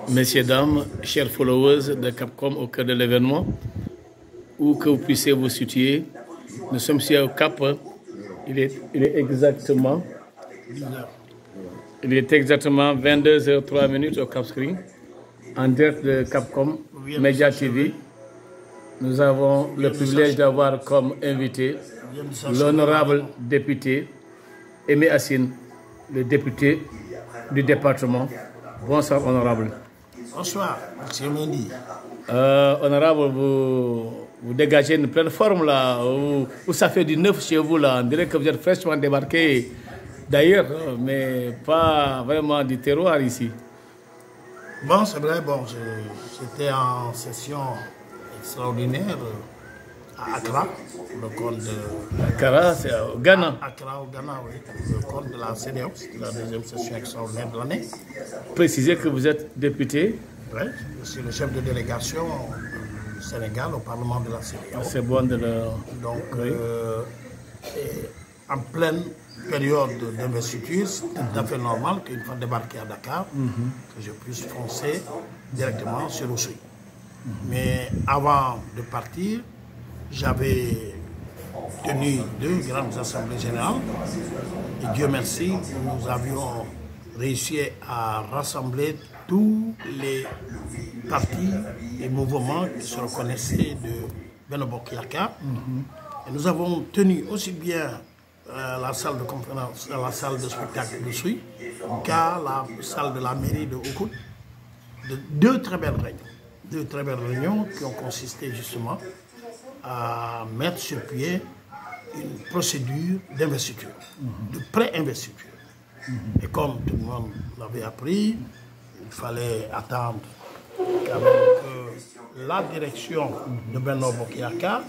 Messieurs, dames, chers followers de Capcom au cœur de l'événement, où que vous puissiez vous situer, nous sommes ici au Cap. Il est exactement 22h03 au Cap Screen, en direct de Capcom Media TV. Nous avons le privilège d'avoir comme invité l'honorable député Aimé Assine, le député du département. Bonsoir, honorable. Bonsoir, M. Mendy. Honorable, vous dégagez une pleine forme là, où ça fait du neuf chez vous là. On dirait que vous êtes fraîchement débarqué d'ailleurs, mais pas vraiment du terroir ici. Bon, c'est vrai, bon, j'étais en session extraordinaire à Accra, le compte de... Accra, c'est au Ghana. Accra, au Ghana, oui. Le compte de la CEDEAO, c'était la deuxième session extraordinaire de l'année. Précisez que vous êtes député. Oui, je suis le chef de délégation du Sénégal au Parlement de la CEDEAO. C'est bon de le... Donc, oui. En pleine période d'investiture, c'est tout à fait normal qu'une fois débarqué à Dakar, que je puisse foncer directement sur Oussouye. Mais avant de partir, j'avais tenu 2 grandes assemblées générales et Dieu merci, nous avions réussi à rassembler tous les partis et mouvements qui se reconnaissaient de Benno Bokk Yakaar. Et nous avons tenu aussi bien la salle de conférence, la salle de spectacle de Oussouye qu'à la salle de la mairie de Oukout. De 2 très belles réunions. 2 très belles réunions qui ont consisté justement à mettre sur pied une procédure d'investiture, de pré-investiture. Et comme tout le monde l'avait appris, il fallait attendre que la direction de Benno Bokk Yakaar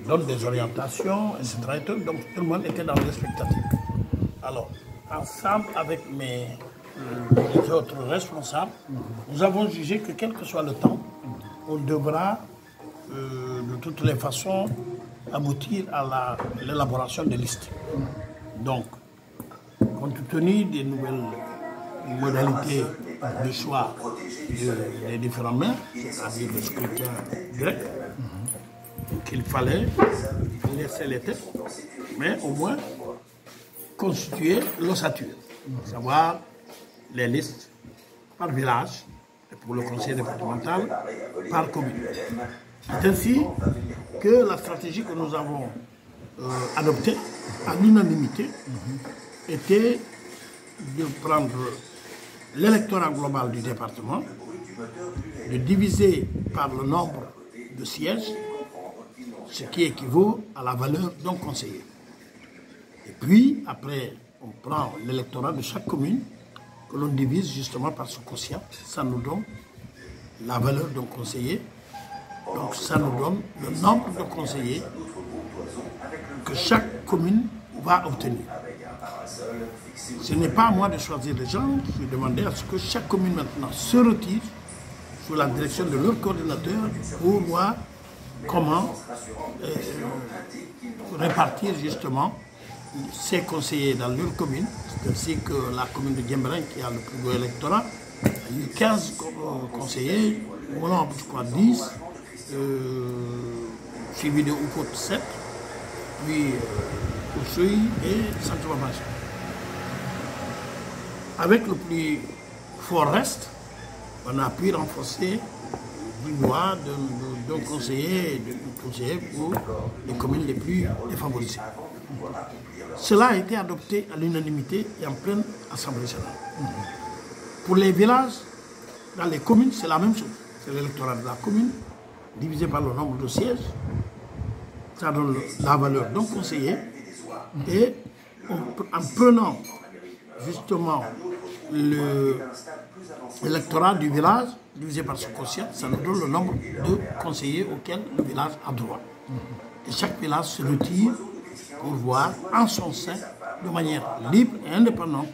donne des orientations, etc. Donc tout le monde était dans l'expectative. Alors, ensemble avec les autres responsables, nous avons jugé que quel que soit le temps, on devra de toutes les façons aboutir à l'élaboration de listes. Donc, compte tenu des nouvelles modalités de choix des différents maires, c'est-à-dire le scrutin direct, qu'il fallait laisser les têtes, mais au moins constituer l'ossature, savoir les listes par village, et pour le conseil départemental, par commune. C'est ainsi que la stratégie que nous avons adoptée à l'unanimité était de prendre l'électorat global du département, de diviser par le nombre de sièges, ce qui équivaut à la valeur d'un conseiller. Et puis, après, on prend l'électorat de chaque commune, que l'on divise justement par ce quotient. Ça nous donne la valeur d'un conseiller. Donc, ça nous donne le nombre de conseillers que chaque commune va obtenir. Ce n'est pas à moi de choisir les gens, je demandais à ce que chaque commune maintenant se retire sous la direction de leur coordinateur pour voir comment répartir justement ces conseillers dans leur commune. C'est ainsi que la commune de Djembrin, qui a le plus gros électorat, a eu 15 conseillers, Moulin, je crois 10, suivi de Oukout 7, puis Oussouye et Saint-Ouen. Avec le plus fort reste, on a pu renforcer du droit d'un conseiller pour les communes les plus défavorisées. Cela a été adopté à l'unanimité et en pleine assemblée générale. Pour les villages, dans les communes, c'est la même chose. C'est l'électorat de la commune, divisé par le nombre de sièges. Ça donne la valeur d'un conseiller. Et en prenant justement l'électorat du village, divisé par ce quotient, ça nous donne le nombre de conseillers auxquels le village a droit. Et chaque village se retire pour voir en son sein, de manière libre et indépendante,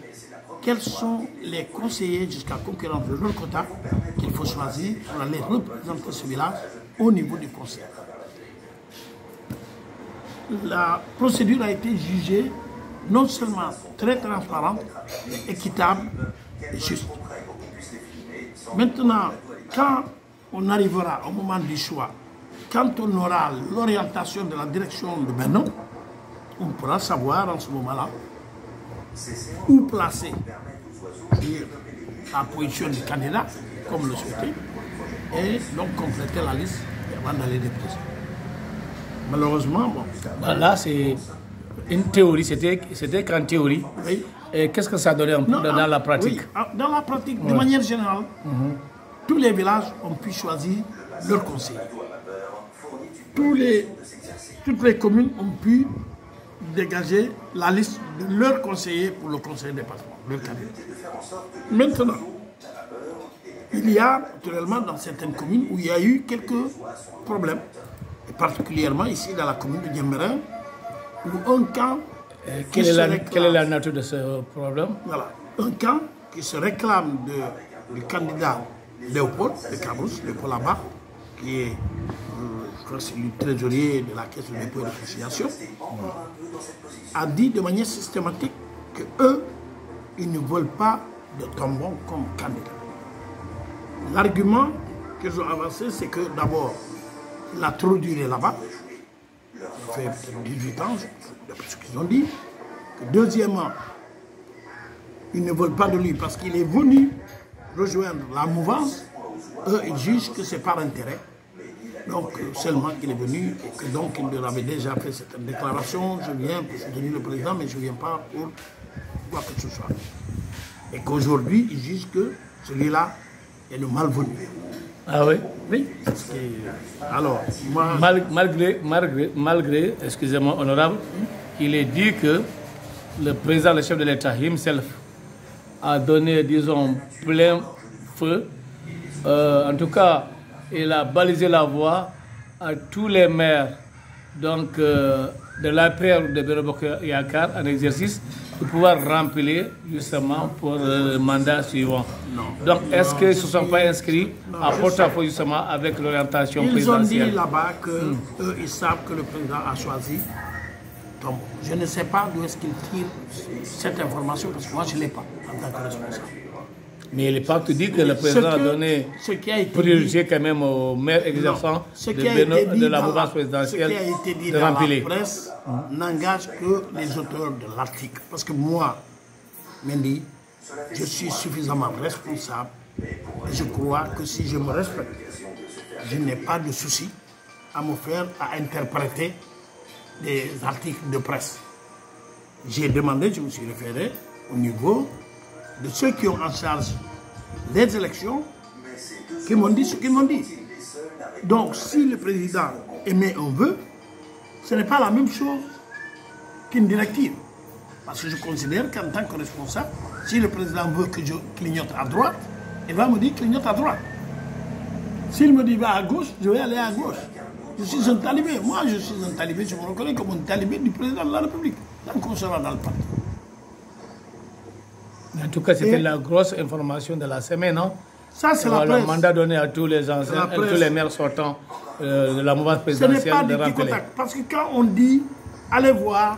quels sont les conseillers jusqu'à concurrence de leur quota qu'il faut choisir pour aller représenter ce village au niveau du conseil. La procédure a été jugée non seulement très transparente, mais équitable et juste. Maintenant, quand on arrivera au moment du choix, quand on aura l'orientation de la direction de Benno, on pourra savoir en ce moment-là où placer la position du candidat, comme le souhaitait, et donc compléter la liste avant d'aller déposer. Malheureusement, bon. Là, c'est une théorie, c'était qu'en théorie. Oui. Et qu'est-ce que ça donnait dans la pratique? Oui, dans la pratique, de manière générale, tous les villages ont pu choisir leur conseiller. Toutes les communes ont pu dégager la liste de leurs conseillers pour le conseil départemental, leur candidat. Maintenant, il y a naturellement dans certaines communes où il y a eu quelques problèmes, et particulièrement ici dans la commune de Diembéring, où un camp quelle est la nature de ce problème? Voilà, un camp qui se réclame du candidat Léopold de Cabrousse, Léopold Abba, qui est je crois que c'est le trésorier de la caisse de dépôt et de conciliation, a dit de manière systématique qu'eux, ils ne veulent pas de Tombong comme candidat. L'argument qu'ils ont avancé, c'est que d'abord, il a trop duré là-bas, il fait peut-être 18 ans, d'après ce qu'ils ont dit. Que deuxièmement, ils ne veulent pas de lui parce qu'il est venu rejoindre la mouvance. Eux, ils jugent que c'est par intérêt. Donc, seulement qu'il est venu et que donc il leur avait déjà fait cette déclaration. Je viens pour soutenir le président, mais je ne viens pas pour quoi que ce soit. Et qu'aujourd'hui, ils jugent que celui-là est le malvenu. Ah oui? Oui. Parce que, alors, moi... Malgré, excusez-moi, honorable, il est dit que le président, le chef de l'État himself, a donné, disons, plein feu. En tout cas, il a balisé la voie à tous les maires donc, de l'APR ou de Benno Yakar en exercice pour pouvoir remplir justement pour le mandat suivant. Non. Donc, est-ce qu'ils ne se sont pas inscrits à porte-à-faux justement avec l'orientation présidentielle? Ils ont dit là-bas qu'eux, ils savent que le président a choisi Tombong. Je ne sais pas d'où est-ce qu'ils tirent cette information parce que moi, je ne l'ai pas en tant que responsable. Mais le pacte dit que le président a donné priorité quand même aux maires exerçants de la mouvance présidentielle. Ce qui a été dit dans la presse n'engage que les auteurs de l'article. Parce que moi, Mendy, je suis suffisamment responsable et je crois que si je me respecte, je n'ai pas de souci à me faire à interpréter des articles de presse. J'ai demandé, je me suis référé au niveau de ceux qui ont en charge les élections, qui m'ont dit ce qu'ils m'ont dit. Donc, si le président émet un vœu, ce n'est pas la même chose qu'une directive. Parce que je considère qu'en tant que responsable, si le président veut que je clignote à droite, il va me dire clignote à droite. S'il me dit va à gauche, je vais aller à gauche. Je suis un talibé. Moi, je suis un talibé. Je me reconnais comme un talibé du président de la République. Tant qu'on sera dans le parti. En tout cas, c'était la grosse information de la semaine, non? Ça, c'est la presse. Le mandat donné à tous les anciens, tous les maires sortants de la mouvance présidentielle. Ce n'est pas du tic-tac. Parce que quand on dit, allez voir,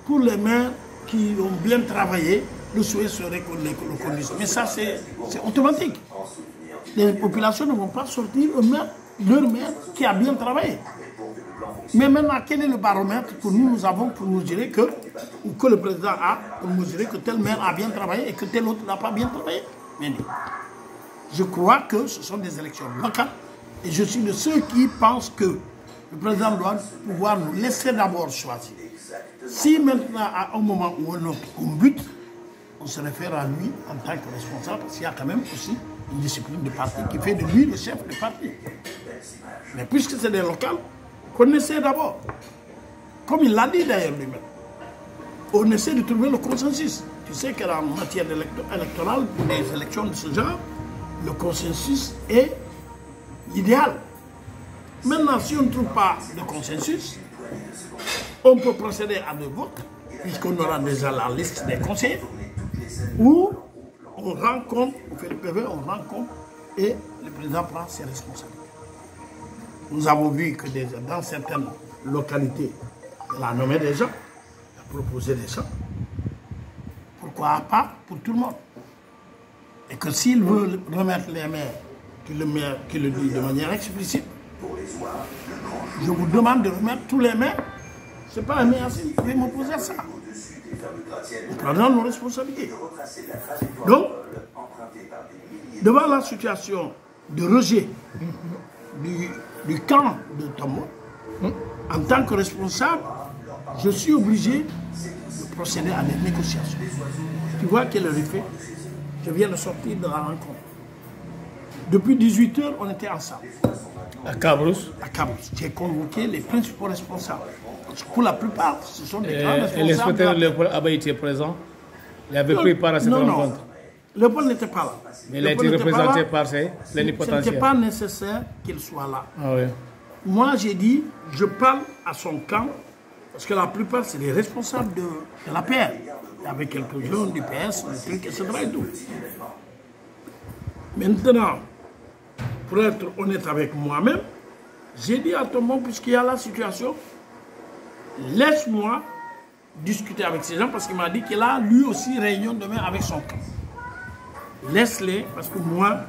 pour les maires qui ont bien travaillé, le souhait serait qu'on le conduise. Mais ça, c'est automatique. Les populations ne vont pas sortir leur maire qui a bien travaillé. Mais maintenant, quel est le baromètre que nous avons pour nous dire que, ou que le président a, pour nous dire que tel maire a bien travaillé et que tel autre n'a pas bien travaillé? Mais je crois que ce sont des élections locales et je suis de ceux qui pensent que le président doit pouvoir nous laisser d'abord choisir. Si maintenant, à un moment ou un autre, on bute, on se réfère à lui en tant que responsable, parce qu'il y a quand même aussi une discipline de parti qui fait de lui le chef de parti. Mais puisque c'est des locales, qu'on essaie d'abord, comme il l'a dit d'ailleurs lui-même, on essaie de trouver le consensus. Tu sais qu'en matière électorale, pour des élections de ce genre, le consensus est idéal. Maintenant, si on ne trouve pas de consensus, on peut procéder à des votes, puisqu'on aura déjà la liste des conseillers, où on rencontre, on fait le PV, on rencontre, et le président prend ses responsabilités. Nous avons vu que dans certaines localités, il a nommé des gens, il a proposé des gens. Pourquoi pas pour tout le monde? Et que s'il veut remettre les maires, qu'il le dit de manière explicite, je vous demande de remettre tous les maires. Ce n'est pas un maire qui va m'opposer à ça. Nous prenons nos responsabilités. Donc, devant la situation de rejet du camp de Tombo, en tant que responsable, je suis obligé de procéder à des négociations. Tu vois quel est le fait? Je viens de sortir de la rencontre. Depuis 18 h, on était ensemble. À Cabrousse? À Cabrousse. J'ai convoqué les principaux responsables. Pour la plupart, ce sont des grands responsables. Et l'inspecteur Léopold Abba était présent? Il avait pris part à cette rencontre? Non, Léopold n'était pas là. Mais il a été représenté par ses plénipotentiaires. Ce n'était pas nécessaire qu'il soit là. Ah oui. Moi, j'ai dit, je parle à son camp, parce que la plupart, c'est les responsables de la PR. Il y avait quelques-uns du PS, des trucs, etc. et tout. Maintenant, pour être honnête avec moi-même, j'ai dit à Tombo, puisqu'il y a la situation, laisse-moi discuter avec ces gens, parce qu'il m'a dit qu'il a lui aussi réunion demain avec son camp. Laisse-les, parce que moi,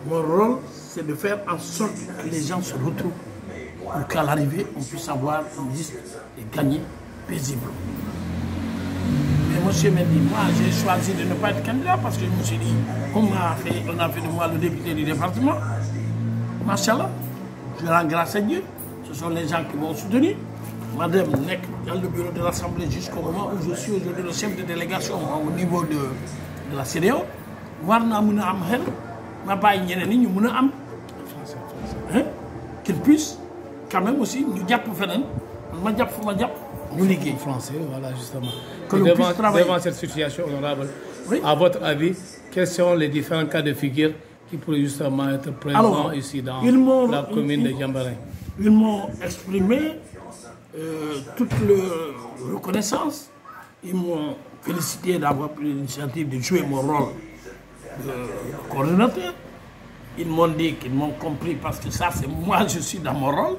mon rôle, c'est de faire en sorte que les gens se retrouvent, pour qu'à l'arrivée, on puisse avoir une liste et gagner paisiblement. Mais monsieur m'a dit, moi, j'ai choisi de ne pas être candidat, parce que je me suis dit, on a fait de moi le député du département. Machallah, je rends grâce à Dieu. Ce sont les gens qui m'ont soutenu. Madame Nek, dans le bureau de l'Assemblée, jusqu'au moment où je suis aujourd'hui le chef de délégation au niveau de la CEDEAO. Qu'ils puissent quand même aussi nous dire pour faire nous liguer. Français, voilà, justement. Devant cette situation honorable, oui. À votre avis, quels sont les différents cas de figure qui pourraient justement être présents ici dans la commune de Diembéring? Ils m'ont exprimé toute leur reconnaissance. Ils m'ont félicité d'avoir pris l'initiative de jouer mon rôle de coordinateur. Ils m'ont dit qu'ils m'ont compris parce que ça, c'est moi, je suis dans mon rôle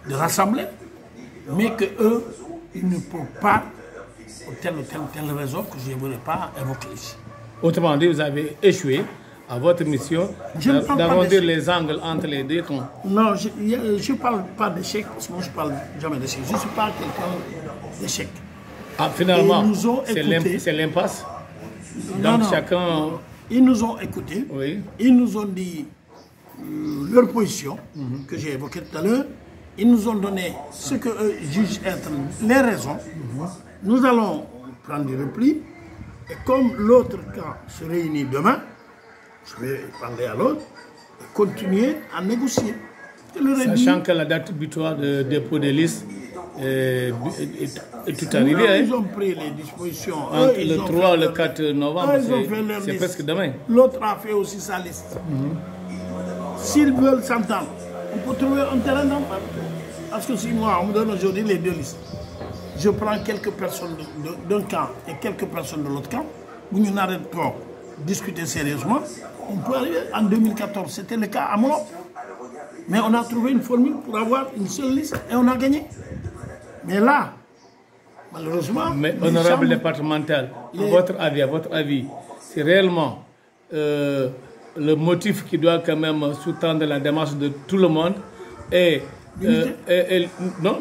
de rassembler, mais qu'eux, ils ne peuvent pas, pour telle ou telle raison que je ne voudrais pas évoquer ici. Autrement dit, vous avez échoué à votre mission d'arrondir les angles entre les deux camps. Non, je ne parle pas d'échec, parce que moi je ne parle jamais d'échec. Je ne suis pas quelqu'un d'échec. Ah, finalement, c'est l'impasse. Donc chacun... Ils nous ont écoutés, oui. Ils nous ont dit leur position, que j'ai évoquée tout à l'heure. Ils nous ont donné ce qu'eux jugent être les raisons. Nous allons prendre du repli. Et comme l'autre camp se réunit demain, je vais parler à l'autre et continuer à négocier. Sachant que la date butoir de dépôt des listes est tout arrivé. Ils ont pris les dispositions. Entre le 3 et le 4 novembre, c'est presque demain. L'autre a fait aussi sa liste. S'ils veulent s'entendre, on peut trouver un terrain d'entente. Parce que si moi, on me donne aujourd'hui les deux listes, je prends quelques personnes d'un camp et quelques personnes de l'autre camp, où nous n'arrêtons pas de discuter sérieusement, on peut arriver en 2014. C'était le cas à Molop. Mais on a trouvé une formule pour avoir une seule liste et on a gagné. Mais là, malheureusement... Mais honorable départemental, à votre avis, c'est réellement le motif qui doit quand même sous-tendre la démarche de tout le monde et non,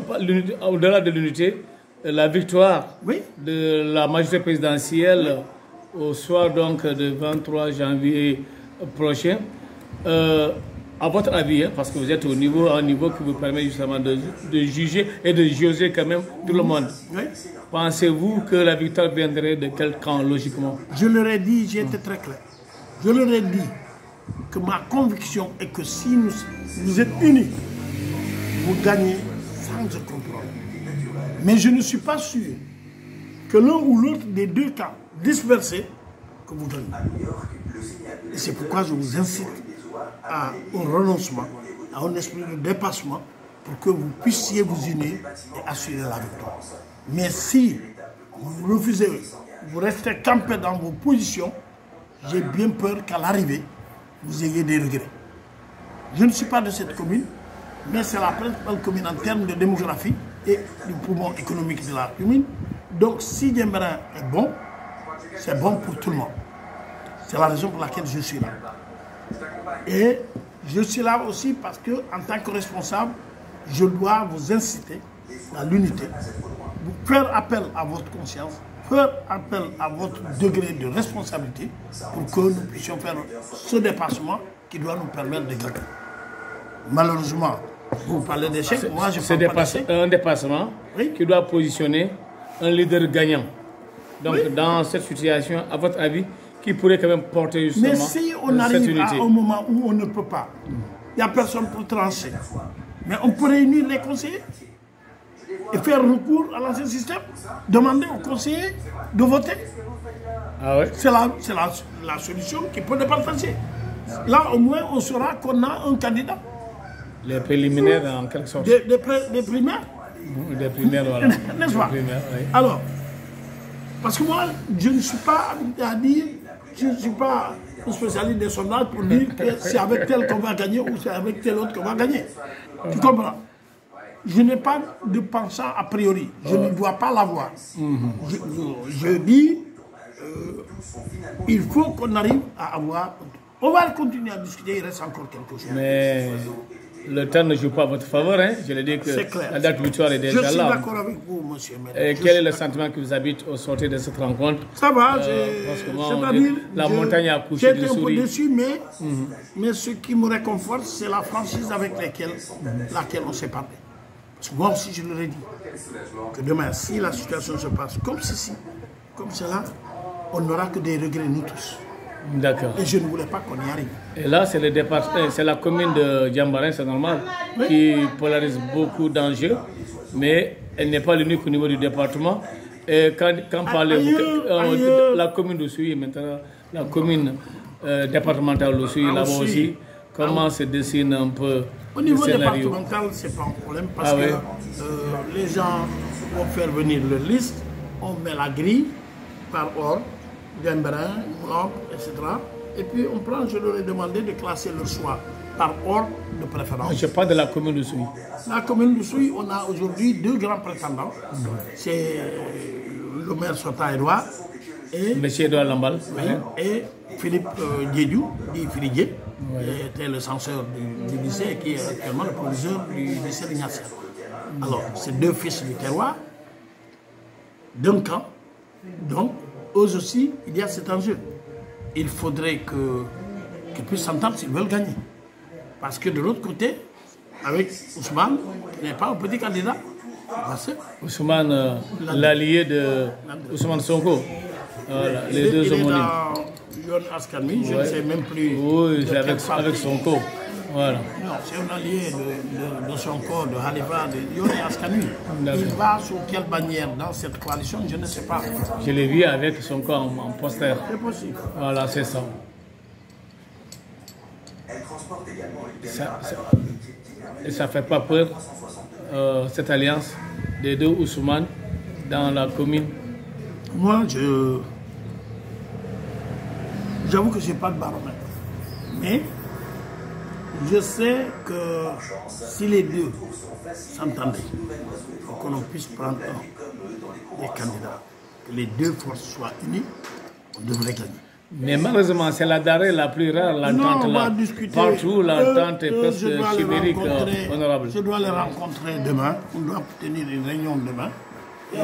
au-delà de l'unité, la victoire de la majorité présidentielle au soir donc du 23 janvier prochain. À votre avis, parce que vous êtes à un niveau qui vous permet justement de juger et de juger quand même tout le monde. Pensez-vous que la victoire viendrait de quel camp, logiquement? Je leur ai dit, j'ai été très clair. Je leur ai dit que ma conviction est que si vous êtes unis, vous gagnez sans aucun problème. Mais je ne suis pas sûr que l'un ou l'autre des deux camps dispersés, que vous gagnez. Et c'est pourquoi je vous incite à un renoncement, à un esprit de dépassement pour que vous puissiez vous unir et assurer la victoire. Mais si vous refusez, vous restez campé dans vos positions, j'ai bien peur qu'à l'arrivée, vous ayez des regrets. Je ne suis pas de cette commune, mais c'est la principale commune en termes de démographie et du poumon économique de la commune. Donc si Diembéring est bon, c'est bon pour tout le monde. C'est la raison pour laquelle je suis là. Et je suis là aussi parce que, en tant que responsable, je dois vous inciter à l'unité, vous faire appel à votre conscience, faire appel à votre degré de responsabilité pour que nous puissions faire ce dépassement qui doit nous permettre de gagner. Malheureusement, vous parlez d'échec, moi je parle pas d'échec. Un dépassement qui doit positionner un leader gagnant. Donc dans cette situation, à votre avis, qui pourrait quand même porter justement cette unité? Mais si on arrive à un moment où on ne peut pas, il n'y a personne pour trancher. Mais on peut réunir les conseillers et faire recours à l'ancien système, demander aux conseillers de voter. Ah ouais? C'est la solution qui peut départager. Là, au moins, on saura qu'on a un candidat. Les préliminaires, en quelque sorte. Des primaires. Des primaires, voilà. N'est-ce pas? Primaires, oui. Alors, parce que moi, je ne suis pas habilité à dire, je ne suis pas un spécialiste des sondages pour dire que c'est avec tel qu'on va gagner ou c'est avec tel autre qu'on va gagner. Tu comprends? Je n'ai pas de pensant a priori. Je ne dois pas l'avoir. Je dis, il faut qu'on arrive à avoir... On va continuer à discuter, il reste encore quelque chose. Mais le temps ne joue pas à votre faveur, hein? Je l'ai dit que la date butoir est déjà là. Je suis d'accord avec vous, monsieur. Et quel est le sentiment qui vous habite au sortir de cette rencontre? Ça va, c'est-à-dire... La montagne a accouché d'une souris. J'étais un peu déçu, mais ce qui me réconforte, c'est la franchise avec laquelle on s'est parlé. Parce que moi aussi, je leur ai dit que demain, si la situation se passe comme ceci, comme cela, on n'aura que des regrets, nous tous. D'accord. Et je ne voulais pas qu'on y arrive. Et là, c'est la commune de Djambarin, c'est normal, qui polarise beaucoup d'enjeux, mais elle n'est pas l'unique au niveau du département. Et quand parlez-vous de la commune de Souy, maintenant, la commune départementale de Souy, là-bas aussi, comment se dessine un peu au niveau départemental, ce n'est pas un problème parce que les gens vont faire venir leur liste, on met la grille par ordre, Djambarin, Moulombe, etc. Et puis on prend, je leur ai demandé de classer leur choix par ordre de préférence. Je parle de la commune de Souy. La commune de Souy, on a aujourd'hui deux grands prétendants. C'est le maire Sota Edouard et M. Edouard Lambal. Et Philippe Diédiou, dit Philippe qui était le censeur du lycée et qui est actuellement le proviseur du lycée d'Ignatia. Alors, c'est deux fils du terroir, d'un camp, donc eux aussi, il y a cet enjeu. Il faudrait qu'ils puissent s'entendre s'ils veulent gagner. Parce que de l'autre côté, avec Ousmane, qui n'est pas un petit candidat, Ousmane, l'allié de Ousmane Sonko, voilà, les deux homonymes. Yon Askanmi, je ne sais même plus. Oui, c'est avec Sonko. Voilà. Non, c'est un allié de Sonko, de Halifa, de Yon Askanmi. Il va sur quelle bannière dans cette coalition, je ne sais pas. Je l'ai vu avec Sonko en poster. C'est possible. Voilà, c'est ça. Et ça ne fait pas peur, cette alliance des deux Ousmane dans la commune? Moi, j'avoue que je n'ai pas de baromètre. Mais je sais que si les deux s'entendaient, il faut qu'on puisse prendre des candidats, que les deux forces soient unies, on devrait gagner. Mais malheureusement, c'est la denrée la plus rare, l'entente là. Partout, l'entente est presque chimérique, honorable. Je dois les rencontrer demain. On doit tenir une réunion demain. Et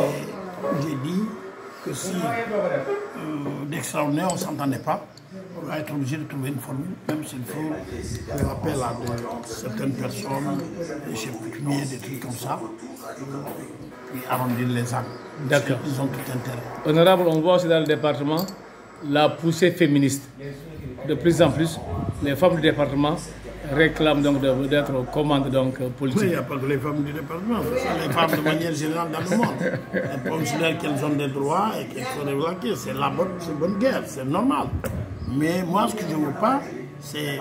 j'ai dit que si d'extraordinaire, on ne s'entendait pas, on va être obligé de trouver une formule, même s'il faut faire appel à certaines personnes, des chefs coutumiers, des trucs comme ça, puis arrondir les angles. D'accord. Ils ont tout intérêt. Honorable, on voit aussi dans le département la poussée féministe. De plus en plus, les femmes du département réclament donc d'être aux commandes politiques. Oui, il n'y a pas que les femmes du département, c'est les femmes de manière générale dans le monde. Elles considèrent qu'elles ont des droits et qu'il faut les vaquer. C'est la bonne guerre, c'est normal. Mais moi, ce que je ne veux pas, c'est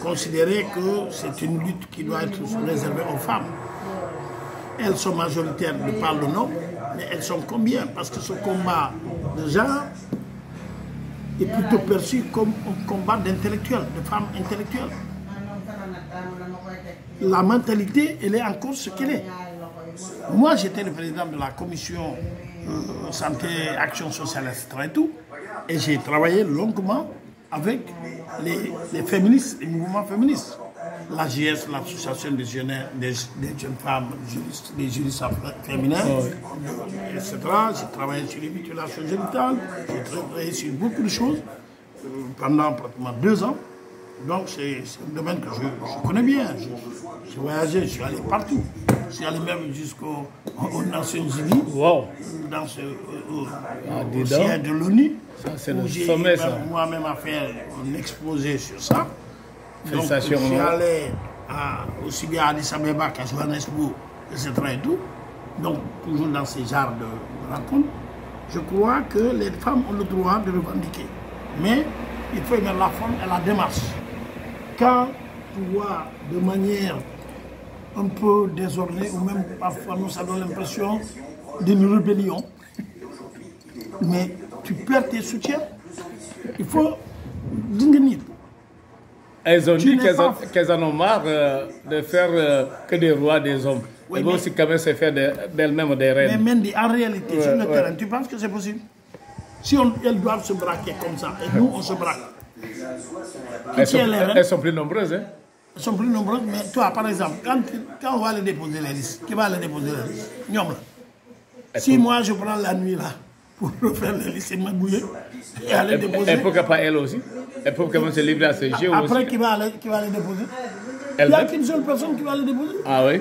considérer que c'est une lutte qui doit être réservée aux femmes. Elles sont majoritaires de par le nom, mais elles sont combien? Parce que ce combat de genre est plutôt perçu comme un combat d'intellectuels, de femmes intellectuelles. La mentalité, elle est encore ce qu'elle est. Moi, j'étais le président de la commission santé, action sociale, etc. et tout. Et j'ai travaillé longuement avec les féministes, les mouvements féministes. L'AGS, l'association des jeunes femmes, des juristes féminins, etc. J'ai travaillé sur les mutilations génitales, j'ai travaillé sur beaucoup de choses pendant pratiquement 2 ans. Donc c'est un domaine que je connais bien. J'ai voyagé, je suis allé partout. Je suis allé même jusqu'aux Nations Unies, dans au siège de l'ONU, où j'ai moi-même à faire un exposé sur ça. Donc, je suis allé aussi bien à Addis Abeba qu'à Johannesburg, etc. Et tout. Donc, toujours dans ces genres de rencontres, je crois que les femmes ont le droit de revendiquer. Mais il faut mettre la forme et la démarche. Quand tu vois de manière un peu désordonnée, ou même parfois nous ça donne l'impression d'une rébellion, mais tu perds tes soutiens, il faut dignifier. Elles ont dit qu'elles en ont marre de faire que des rois, des hommes. Elles vont aussi quand même se faire d'elles-mêmes des reines. Mais Mendy, en réalité, sur le terrain, tu penses que c'est possible? Si elles doivent se braquer comme ça, et nous on se braque. Elles sont plus nombreuses. Hein? Elles sont plus nombreuses, mais toi par exemple, quand on va les déposer les listes, qui va les déposer les listes? Si moi je prends la nuit là, pour refaire les listes et m'abouiller, et aller déposer. Et pourquoi pas elle aussi? Elles peuvent quand même se livrer à ce jeu. Après, qui va les déposer? Il n'y a qu'une seule personne qui va les déposer. Ah oui?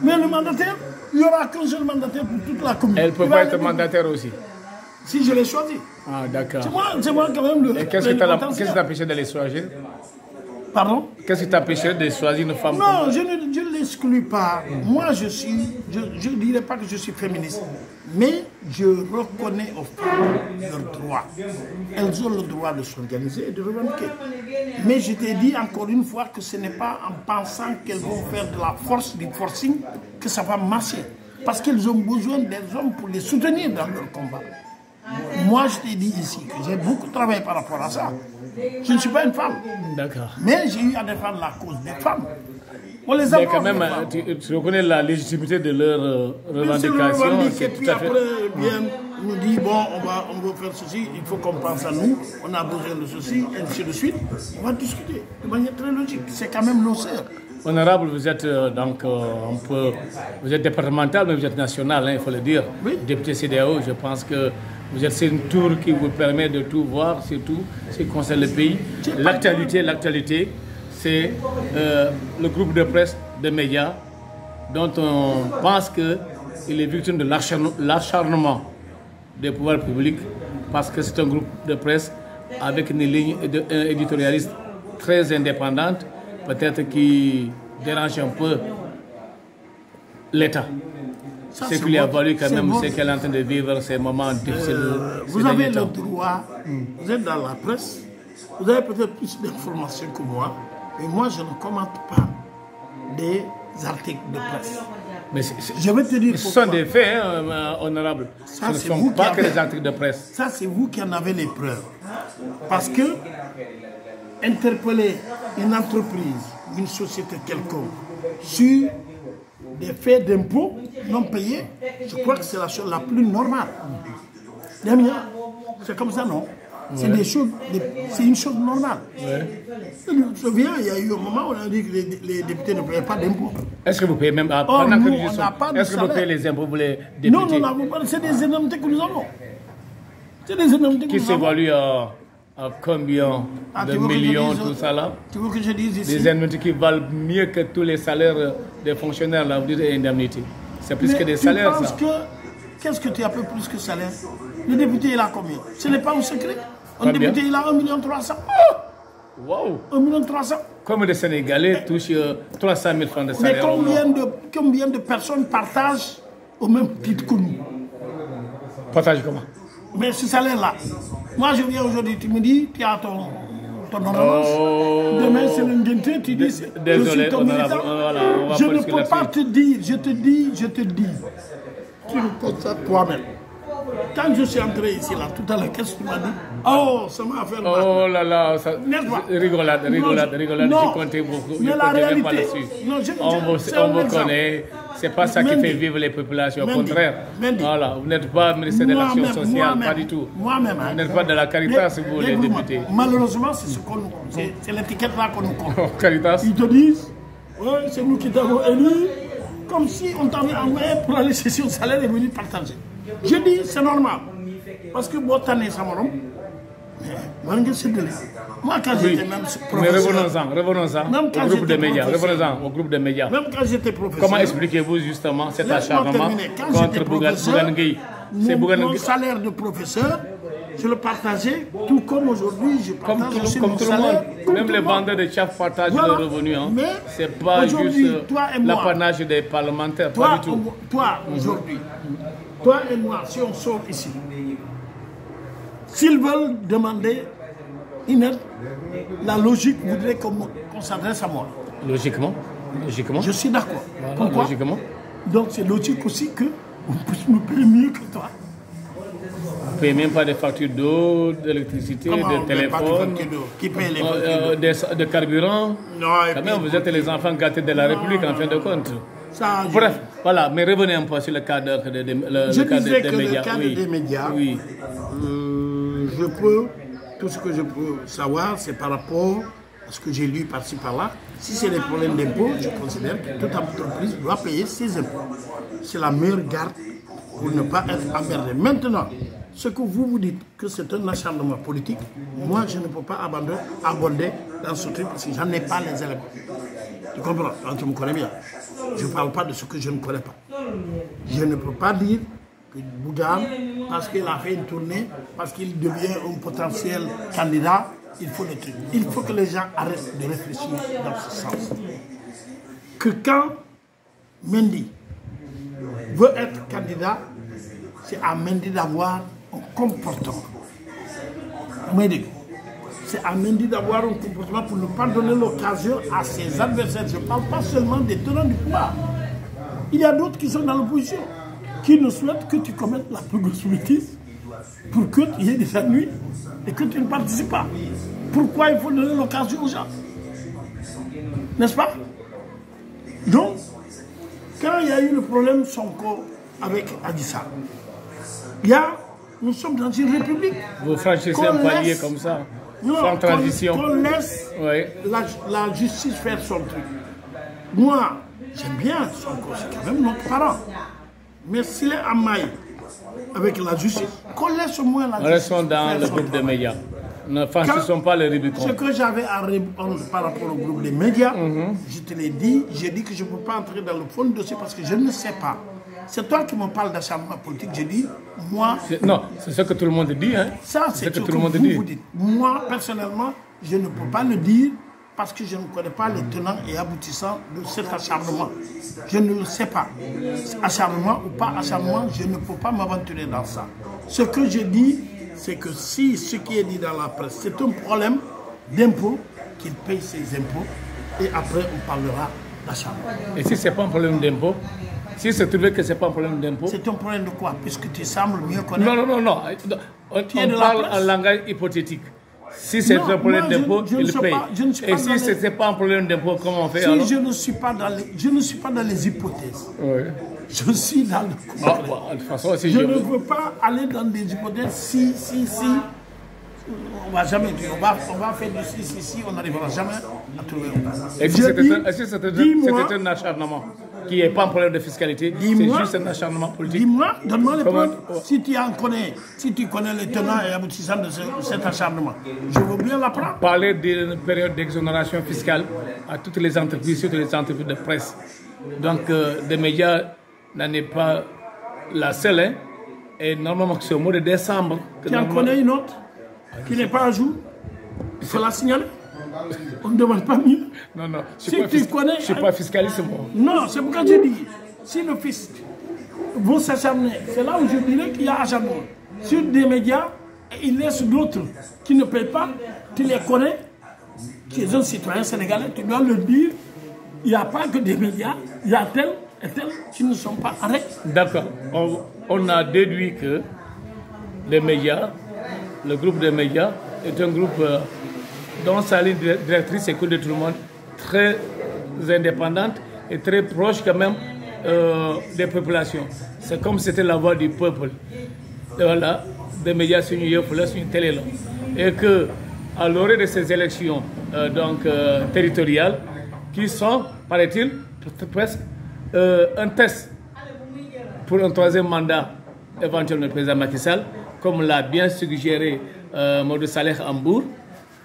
Mais le mandataire, il n'y aura qu'un seul mandataire pour toute la commune. Elle peut pas être mandataire aussi? Si je les choisis. Ah d'accord. C'est moi quand même le... Qu'est-ce qui t'empêchait de les choisir? Pardon? Qu'est-ce qui t'empêchait de choisir une femme? Non, je ne l'exclus pas. Moi, je ne dirais pas que je suis féministe. Mais je reconnais aux femmes leurs droits. Elles ont le droit de s'organiser et de revendiquer. Mais je t'ai dit encore une fois que ce n'est pas en pensant qu'elles vont faire de la force, du forcing, que ça va marcher. Parce qu'elles ont besoin des hommes pour les soutenir dans leur combat. Moi, je t'ai dit ici que j'ai beaucoup travaillé par rapport à ça. Je ne suis pas une femme. D'accord. Mais j'ai eu à défendre la cause des femmes. On les mais quand même, tu reconnais la légitimité de leurs revendications. Et puis après, bien, on nous dit, bon, on veut faire ceci, il faut qu'on pense à nous, on a besoin de ceci, et ainsi de suite. On va discuter de manière très logique. C'est quand même nos sœurs. Honorable, vous êtes donc vous êtes départemental, mais vous êtes national, hein, il faut le dire. Oui. Député CEDEAO, je pense que vous êtes une tour qui vous permet de tout voir, surtout ce qui concerne le pays. L'actualité, c'est le groupe de presse, de médias, dont on pense qu'il est victime de l'acharnement des pouvoirs publics, parce que c'est un groupe de presse avec une ligne éditorialiste très indépendante, peut-être qui dérange un peu l'État. C'est qu'il a valu quand même, c'est qu'elle est en train de vivre ces moments difficiles. Vous avez le droit, vous êtes dans la presse, vous avez peut-être plus d'informations que moi, mais moi je ne commente pas des articles de presse. Mais je vais te dire ce sont des faits, hein, honorables. Ce ne sont pas que des articles de presse. Ça, c'est vous qui en avez les preuves. Parce que interpeller une entreprise, une société quelconque, sur des faits d'impôts non payés, je crois que c'est la chose la plus normale. C'est comme ça, non? C'est une chose normale. Je me souviens, il y a eu un moment où on a dit que les députés ne payaient pas d'impôts. Est-ce que vous payez même Est-ce que vous payez les impôts pour les députés? Non, c'est des indemnités que nous avons. C'est des indemnités qui s'évaluent à combien de millions, tout ça là? Tu veux que je dise ici? Des indemnités qui valent mieux que tous les salaires des fonctionnaires, là, vous dites indemnités. C'est plus que des salaires, ça. Qu'est-ce que tu appelles plus que salaire? Le député, il a combien? Ce n'est pas un secret. Un Combien? député, il a 1,3 million. Wow! 1,3 million. Comme les Sénégalais touchent 300 000 francs de salaire. Mais combien de personnes partagent au même titre que nous? Partagent comment? Mais ce salaire-là, moi je viens aujourd'hui, tu me dis, tu as ton ordonnance. Demain c'est le Ngente, tu dis, désolé, je suis ton militant. Je ne peux pas te dire, je te dis. Tu le constates toi-même. Quand je suis entré ici, là, tout à l'heure, qu'est-ce que tu m'as dit? Oh, ça m'a fait mal. Oh là là, ça... rigolade. Non, Je comptais beaucoup. Mais la réalité, on vous connaît. C'est pas ça qui fait vivre les populations. Au contraire. Voilà, vous n'êtes pas ministre de l'Action sociale, pas du tout. Moi-même. Vous n'êtes pas de la Caritas, si vous voulez, député. Malheureusement, c'est ce qu'on nous compte. C'est l'étiquette là qu'on nous compte. Caritas. Ils te disent, ouais, c'est nous qui t'avons élu, comme si on t'avait envoyé pour aller chercher au salaire et venir partager. Je dis, c'est normal. Parce que bon, t'en es ça, moi, quand j'étais même professeur... Mais revenons-en au groupe de médias. Revenons-en au groupe de médias. Même quand j'étais professeur... Comment expliquez-vous justement cet acharnement contre Bougane Gueye? Mon salaire de professeur, je le partageais, tout comme aujourd'hui, je partage aussi mon salaire. Même les vendeurs de chefs partagent le revenu. Hein. Ce n'est pas juste l'apanage des parlementaires, pas du tout. Toi, aujourd'hui, toi et moi, si on sort ici, s'ils veulent demander une aide, la logique voudrait qu'on s'adresse à moi. Logiquement. Je suis d'accord. Voilà, pourquoi? Logiquement. Donc c'est logique aussi qu'on puisse me payer mieux que toi. Vous ne payez même pas des factures d'eau, d'électricité, de téléphone, qui paye les factures de carburant. Non, quand même, vous êtes les enfants gâtés de la République en fin de compte. Ça, bref, voilà, mais revenez un peu sur le cadre des médias. Le cadre des médias, oui. Tout ce que je peux savoir, c'est par rapport à ce que j'ai lu par-ci par-là. Si c'est des problèmes d'impôts, je considère que toute entreprise doit payer ses impôts. C'est la meilleure garde pour ne pas être emmerdé. Maintenant, ce que vous dites que c'est un acharnement politique, moi je ne peux pas aborder dans ce truc parce que je n'en ai pas les éléments. Tu comprends? Donc, tu me connais bien. Je ne parle pas de ce que je ne connais pas. Je ne peux pas dire que Bougane, parce qu'il a fait une tournée, parce qu'il devient un potentiel candidat, il faut le truc. Il faut que les gens arrêtent de réfléchir dans ce sens. Que quand Mendy veut être candidat, c'est à Mendy d'avoir un comportement. C'est à Mendy d'avoir un comportement pour ne pas donner l'occasion à ses adversaires. Je ne parle pas seulement des tenants du pouvoir. Il y a d'autres qui sont dans l'opposition, qui ne souhaitent que tu commettes la plus grosse bêtise pour que tu aies des ennuis et que tu ne participes pas. Pourquoi il faut donner l'occasion aux gens? N'est-ce pas? Donc, quand il y a eu le problème Sonko avec Adissa, nous sommes dans une république. Vous franchissez un palier comme ça, sans transition. Qu'on laisse la justice faire son truc. Moi, j'aime bien Sonko, c'est quand même notre parent. Mais s'il est en maille avec la justice, qu'on laisse au moins la justice. Restons dans le groupe des médias. Ne franchissons pas le Rubicon. Ce que j'avais à répondre par rapport au groupe des médias, je te l'ai dit, j'ai dit que je ne peux pas entrer dans le fond du dossier parce que je ne sais pas. C'est toi qui me parles d'acharnement politique, je dis, moi... Non, c'est ce que tout le monde dit. Hein. Ça, c'est ce que tout le monde dit. Vous dites. Moi, personnellement, je ne peux pas le dire parce que je ne connais pas les tenants et aboutissants de cet acharnement. Je ne le sais pas. Acharnement ou pas acharnement, je ne peux pas m'aventurer dans ça. Ce que je dis, c'est que si ce qui est dit dans la presse, c'est un problème d'impôt, qu'il paye ses impôts et après on parlera d'acharnement. Et si ce n'est pas un problème d'impôt? Si c'est trouvé que ce n'est pas un problème d'impôt? C'est un problème de quoi? Puisque tu sembles mieux connaître. Non. On parle en langage hypothétique. Si c'est un problème d'impôt, il paye. Et si ce n'est pas un problème d'impôt, comment on fait alors? Je ne suis pas dans les hypothèses. Oui. Je suis dans le concret. De toute façon, si je ne veux pas aller dans des hypothèses si. On ne va jamais dire. On va faire du si, on n'arrivera jamais à trouver. Est-ce que c'était un acharnement qui n'est pas un problème de fiscalité? C'est juste un acharnement politique. Dis-moi, donne-moi les preuves. Si tu connais les tenants et aboutissants de cet acharnement, je veux bien l'apprendre. Parler d'une période d'exonération fiscale à toutes les entreprises, surtout les entreprises de presse. Donc, des médias n'en est pas la seule. Hein. Et normalement, c'est au mois de décembre. Tu en connais une autre qui n'est pas à jour? Il faut la signaler. On ne demande pas mieux. Non, je ne suis pas fiscaliste. Non, c'est pourquoi je dis, si le fisc veut s'acharner, c'est là où je dirais qu'il y a acharnement. Sur des médias, il laisse d'autres qui ne payent pas, tu les connais, tu es un citoyen sénégalais, tu dois le dire, il n'y a pas que des médias, il y a tel et tel qui ne sont pas arrêtés. D'accord. On a déduit que des médias, le groupe des médias est un groupe dont sa ligne directrice est connue de tout le monde, très indépendante et très proche quand même des populations. C'est comme si c'était la voix du peuple. Et voilà, des médias sur une télé. Et que, à l'orée de ces élections territoriales, qui sont, paraît-il, presque un test pour un troisième mandat éventuellement du président Macky Sall, comme l'a bien suggéré Mamadou Saleh Ambour,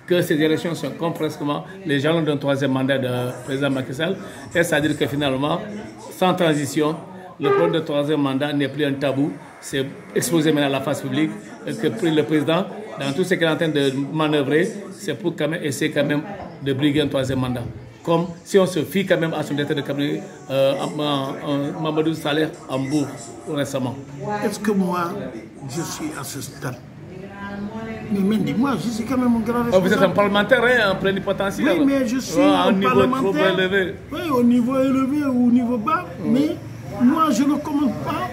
que ces élections sont comme presque les jalons d'un troisième mandat du président Macky Sall. Et c'est-à-dire que finalement, sans transition, le problème de troisième mandat n'est plus un tabou, c'est exposé maintenant à la face publique, et que le président, dans tout ce qu'il est en train de manœuvrer, c'est pour quand même essayer quand même de briguer un troisième mandat. Comme si on se fie quand même à son directeur de cabinet, Mamadou Saleh Ambour, récemment. Est-ce que moi, je suis à ce stade? Mais dis-moi, je suis quand même un grand responsable. Vous êtes un parlementaire, hein, un plénipotentiaire. Oui, mais je suis un parlementaire. Élevé. Oui, au niveau élevé ou au niveau bas. Mais moi, je ne commande pas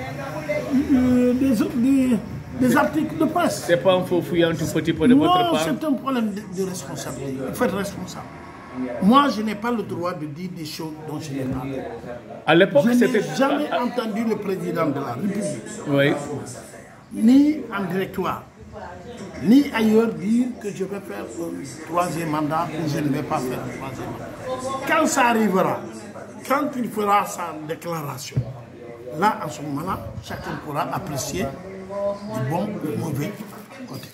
des articles de presse. C'est pas un faux fouillant tout petit peu de votre part. Non, c'est un problème de responsabilité. Il faut être responsable. Moi, je n'ai pas le droit de dire des choses dont je n'ai pas. À l'époque, je n'ai jamais entendu le président de la République, oui, ni en directoire, ni ailleurs dire que je vais faire un troisième mandat ou je ne vais pas faire un troisième mandat. Quand ça arrivera, quand il fera sa déclaration, là, en ce moment-là, chacun pourra apprécier du bon ou du mauvais côté.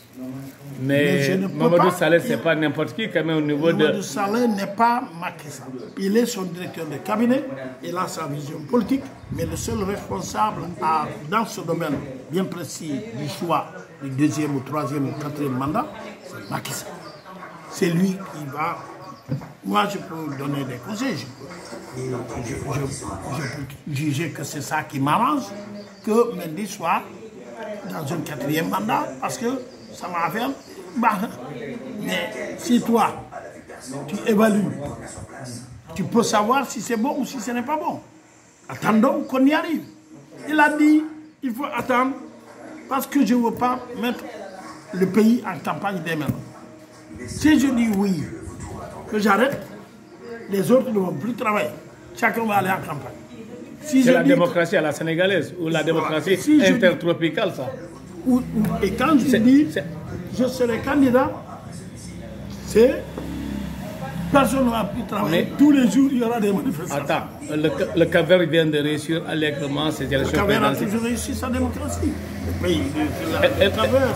Mais Mamadou Saleh, ce n'est pas n'importe qui quand même au niveau de... Mamadou Saleh n'est pas Macky Sall. Il est son directeur de cabinet, il a sa vision politique, mais le seul responsable dans ce domaine bien précis du choix du deuxième ou troisième ou quatrième mandat, c'est Macky Sall. C'est lui qui va... Moi, je peux donner des conseils, je peux juger que c'est ça qui m'arrange, que Mendy soit dans un quatrième mandat, parce que ça m'a fait... Mais si toi, tu évalues, tu peux savoir si c'est bon ou si ce n'est pas bon. Attendons qu'on y arrive. Il a dit, il faut attendre, parce que je ne veux pas mettre le pays en campagne dès maintenant. Si je dis oui, que j'arrête, les autres ne vont plus travailler. Chacun va aller en campagne. Si c'est la démocratie à la sénégalaise, ou la démocratie si intertropicale, ça. Et quand je dis, je serai candidat, c'est personne ne va plus travailler. Mais tous les jours, il y aura des manifestations. Attends, le Cap-Vert vient de réussir allègrement ces élections présidentielles. Le Cap-Vert a toujours réussi sa démocratie.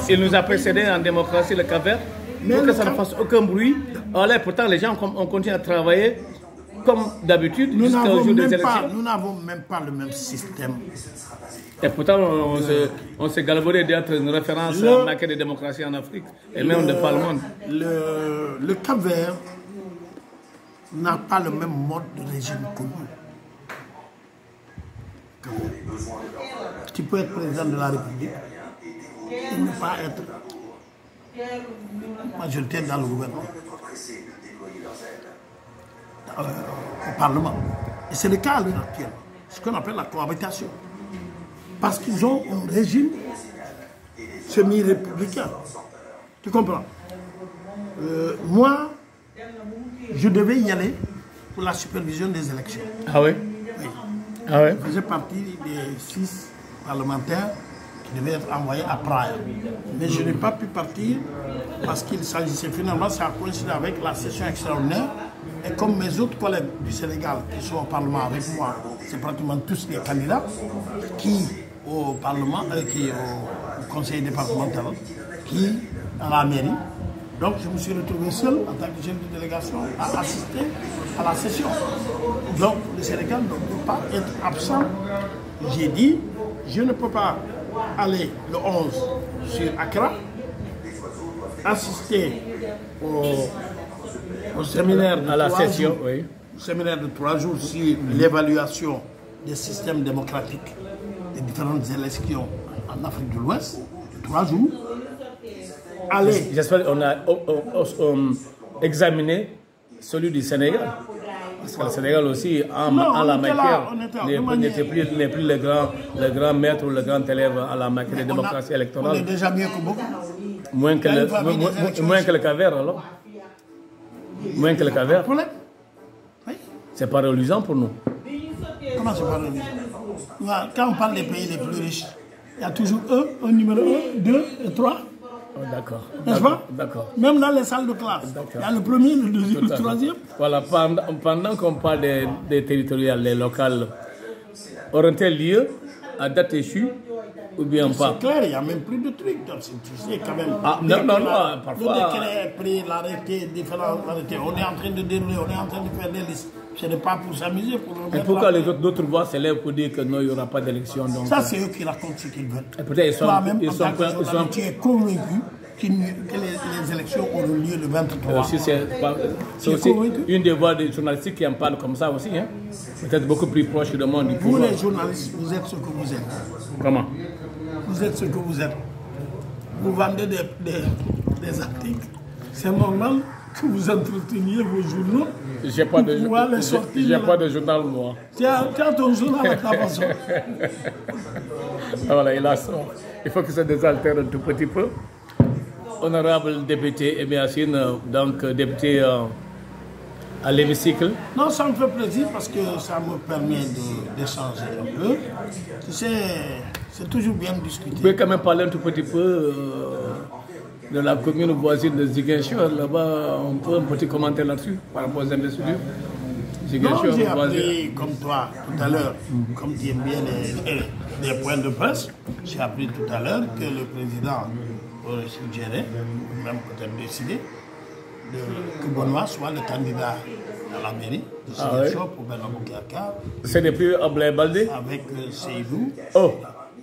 Il nous a précédés en démocratie, le Cap-Vert, pour que ça ne fasse aucun bruit. Alors, pourtant, les gens ont continué à travailler comme d'habitude jusqu'au jour des élections. Nous n'avons même pas le même système. Et pourtant, on s'est galvaudé d'être une référence en matière de démocratie en Afrique et même de par le monde. Le Cap-Vert n'a pas le même mode de régime que nous. Tu peux être président de la République et ne pas être majoritaire dans le gouvernement, au Parlement. Et c'est le cas à l'heure actuelle, ce qu'on appelle la cohabitation. Parce qu'ils ont un régime semi-républicain. Tu comprends? Moi, je devais y aller pour la supervision des élections. Ah oui? Oui. Ah oui? Je faisais partie des 6 parlementaires qui devaient être envoyés à Praia. Mais je n'ai pas pu partir parce qu'il s'agissait finalement, ça a coïncidé avec la session extraordinaire. Et comme mes autres collègues du Sénégal qui sont au Parlement avec moi, c'est pratiquement tous des candidats qui au Parlement, qui au conseil départemental, qui à la mairie. Donc je me suis retrouvé seul en tant que chef de délégation à assister à la session. Donc le Sénégal ne peut pas être absent. J'ai dit, je ne peux pas aller le 11 sur Accra, assister au séminaire de à la 3 session, jours, oui. séminaire de 3 jours sur l'évaluation des systèmes démocratiques des différentes élections en Afrique de l'Ouest, 3 jours. J'espère qu'on a examiné celui du Sénégal. Parce que le Sénégal aussi, en la matière, n'est plus le grand maître ou le grand élève à la matière de démocratie électorale. On est déjà mieux que beaucoup. Moins que le Cap-Vert, alors. Moins que le Cap-Vert. Oui. C'est pas reluisant pour nous. Comment c'est pas reluisant? Quand on parle des pays les plus riches, il y a toujours un numéro 1, 2 et 3. Oh, d'accord. N'est-ce pas? D'accord. Même dans les salles de classe. Il y a le premier, le deuxième, le troisième. Voilà, pendant qu'on parle des territoriales, des locales, auront-elles lieu à date échue ou bien pas? C'est clair, il n'y a même plus de trucs. Donc, tu sais quand même. Ah, non, parfois. Le décret est pris, l'arrêté, différents arrêtés. On est en train de dérouler, on est en train de faire des listes. Ce n'est pas pour s'amuser. Et pourquoi les d'autres voix s'élèvent pour dire que non, il n'y aura pas d'élection? Ça, c'est eux qui racontent ce qu'ils veulent. Et peut-être tu es convaincu que les élections auront lieu le 23. C'est aussi une des voix des journalistes qui en parlent comme ça aussi. Hein? Peut-être beaucoup plus proche du monde du pouvoir. Vous, les journalistes, vous êtes ce que vous êtes. Comment? Vous êtes ce que vous êtes. Vous vendez des articles. C'est normal que vous entreteniez vos journaux. J'ai pas de journal, moi. Tu as ton journal à ta façon. Voilà, il faut que ça désaltère un tout petit peu. Honorable député Emiacine, donc député à l'hémicycle. Non, ça me fait plaisir parce que ça me permet d'échanger un peu. Tu sais, c'est toujours bien de discuter. Vous pouvez quand même parler un tout petit peu de la commune voisine de Ziguinchor. Là-bas, on peut un petit commentaire là-dessus par rapport aux investitures. Non, j'ai appris, comme toi, tout à l'heure, comme tu aimes bien les points de presse, j'ai appris tout à l'heure que le président aurait suggéré, ou même peut-être décidé, que Benoît soit le candidat à la mairie de Ziguinchor pour Benno Bokk Yakaar. Ce n'est plus Ablaye Baldé? Avec Seydou. Oh!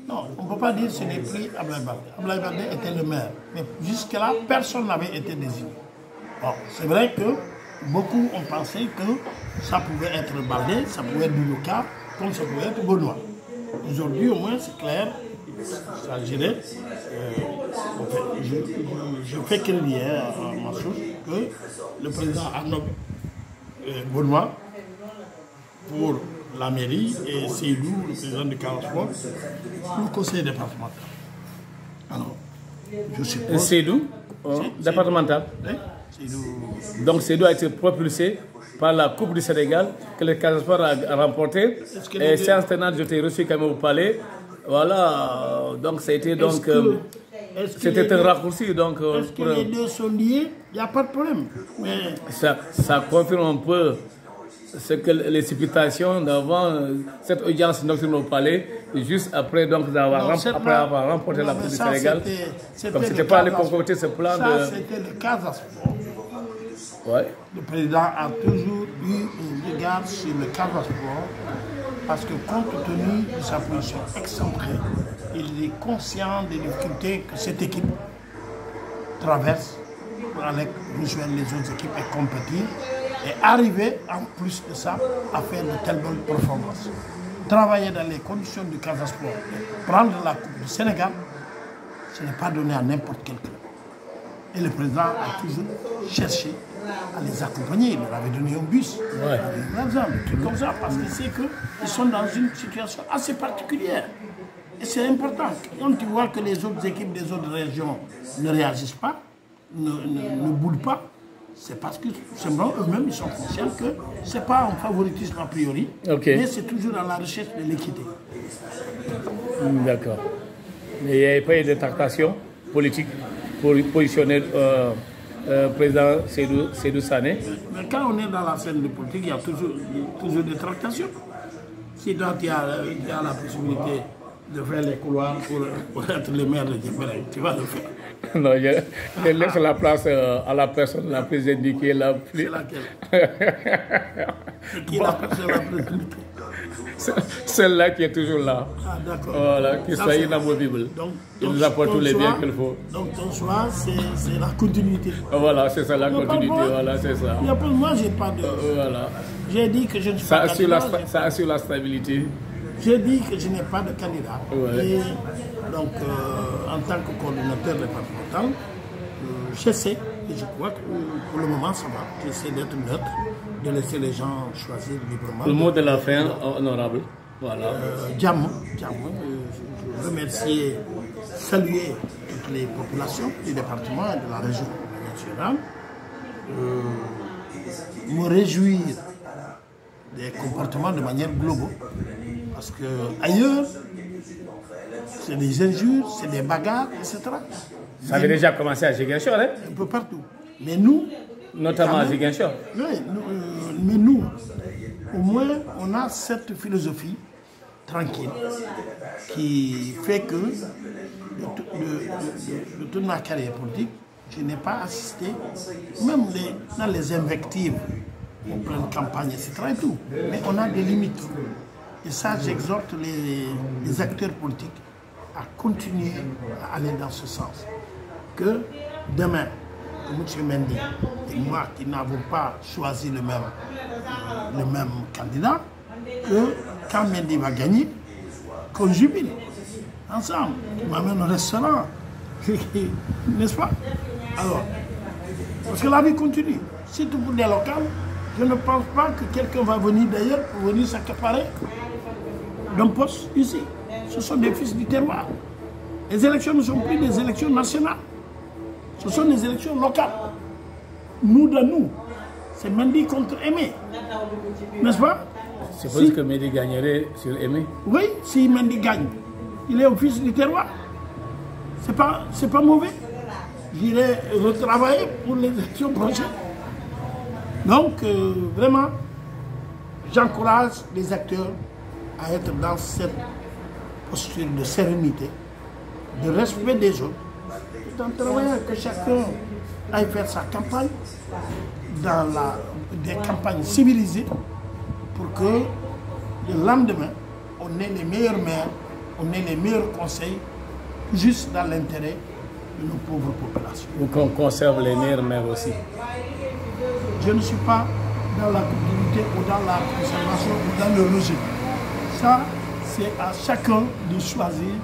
Non, on ne peut pas dire que ce n'est plus Ablaye Baldé. Ablaye Baldé était le maire. Mais jusque-là, personne n'avait été désigné. Bon, c'est vrai que beaucoup ont pensé que ça pouvait être Baldé, ça pouvait être Boubacar, comme ça pouvait être Benoît. Aujourd'hui, au moins, c'est clair. Ça dirait, je fais qu'un lien à ma source que le président Arnaud Benoît pour la mairie et Seydou, le président du Carrefour, pour le conseil départemental. Alors, je suppose. Seydou, départemental. Seydou. Donc Seydou a été propulsé par la Coupe du Sénégal que le Carrefour a remporté. Et séance tenante, je t'ai reçu quand même au palais. Voilà, donc ça a été donc. C'était un raccourci. Donc, est-ce que les deux sont liés? Il n'y a pas de problème. Mais ça confirme un peu ce que les supputations d'avant cette audience nocturne au palais, juste après donc avoir remporté la Coupe du Sénégal. Comme c'était pas allé concocter ce plan de. C'était le Casa Sport. Ouais. Le président a toujours eu un regard sur le Casa Sport parce que compte tenu de sa position excentrée, il est conscient des difficultés que cette équipe traverse pour aller rejoindre les autres équipes et compétir et arriver en plus de ça à faire de telles bonnes performances. Travailler dans les conditions du Casa Sport, prendre la Coupe du Sénégal, ce n'est pas donné à n'importe quel club. Et le président a toujours cherché à les accompagner. Il leur avait donné un bus, de l'argent, des trucs comme ça, parce qu'il sait qu'ils sont dans une situation assez particulière. Et c'est important. Quand tu vois que les autres équipes des autres régions ne réagissent pas, ne bougent pas, c'est parce que simplement eux-mêmes ils sont conscients que ce n'est pas un favoritisme a priori, mais c'est toujours dans la recherche de l'équité. D'accord. Mais il n'y avait pas eu de tractation politique pour positionner président Seydou Sané. Mais quand on est dans la scène de politique, il y a toujours des tractations. Si donc il y a la possibilité de faire les couloirs pour être le maire de Djembélé, tu vas le faire. Non, je laisse la place à la personne la plus indiquée. C'est laquelle? C'est qui la personne la plus indiquée? Celle-là qui est toujours là. Ah, d'accord. Voilà, qui soit inamovible. Il nous apporte tous les biens qu'il faut. Donc ton choix, c'est la continuité. Voilà, c'est ça, la continuité. Voilà, c'est ça. Moi, j'ai pas de. Voilà. J'ai dit que je ne suis pas candidat. Ça assure la stabilité. J'ai dit que je n'ai pas de candidat. Ouais. Et donc, en tant que coordinateur départemental, j'essaie Et je crois que pour le moment, ça va. J'essaie d'être neutre, de laisser les gens choisir librement. Le mot de la fin, honorable. Voilà. Diamant, je remercie, saluer toutes les populations du département et de la région nationale. Me réjouir des comportements de manière globale. Parce que ailleurs, c'est des injures, c'est des bagarres, etc. Ça avait déjà commencé à Ziguinchor, hein? Un peu partout. Mais nous... Notamment à Ziguinchor. Oui, mais nous, au moins, on a cette philosophie tranquille qui fait que de toute ma carrière politique, je n'ai pas assisté, même dans les invectives, en pleine campagne, etc. Et tout. Mais on a des limites. Et ça, j'exhorte les acteurs politiques à continuer à aller dans ce sens. Que demain, que M. Mendy et moi qui n'avons pas choisi le même candidat, que quand Mendy va gagner, qu'on jubile ensemble, qu'on m'amène au restaurant, n'est-ce pas? Alors, parce que la vie continue. Surtout pour des locales, je ne pense pas que quelqu'un va venir d'ailleurs pour venir s'accaparer d'un poste ici. Ce sont des fils du terroir. Les élections ne sont plus des élections nationales. Ce sont des élections locales. Nous de nous. C'est Mendy contre Aimé. N'est-ce pas? C'est possible que Mendy gagnerait sur Aimé? Oui, si Mendy gagne. Il est au fils du terroir. C'est pas mauvais. J'irai retravailler pour les élections prochaines. Donc, vraiment, j'encourage les acteurs à être dans cette posture de sérénité, de respect des autres, tout en travaillant que chacun aille faire sa campagne dans des campagnes civilisées pour que le lendemain, on ait les meilleurs maires, on ait les meilleurs conseils, juste dans l'intérêt de nos pauvres populations. Ou qu'on conserve les meilleurs maires aussi. Je ne suis pas dans la continuité ou dans la conservation ou dans le rejet. Ça, c'est à chacun de choisir.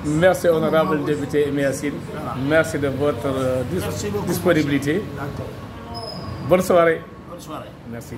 Merci honorable député Aimé Yacine. Voilà. Merci de votre disponibilité. D'accord. Bonne soirée. Bonne soirée. Merci.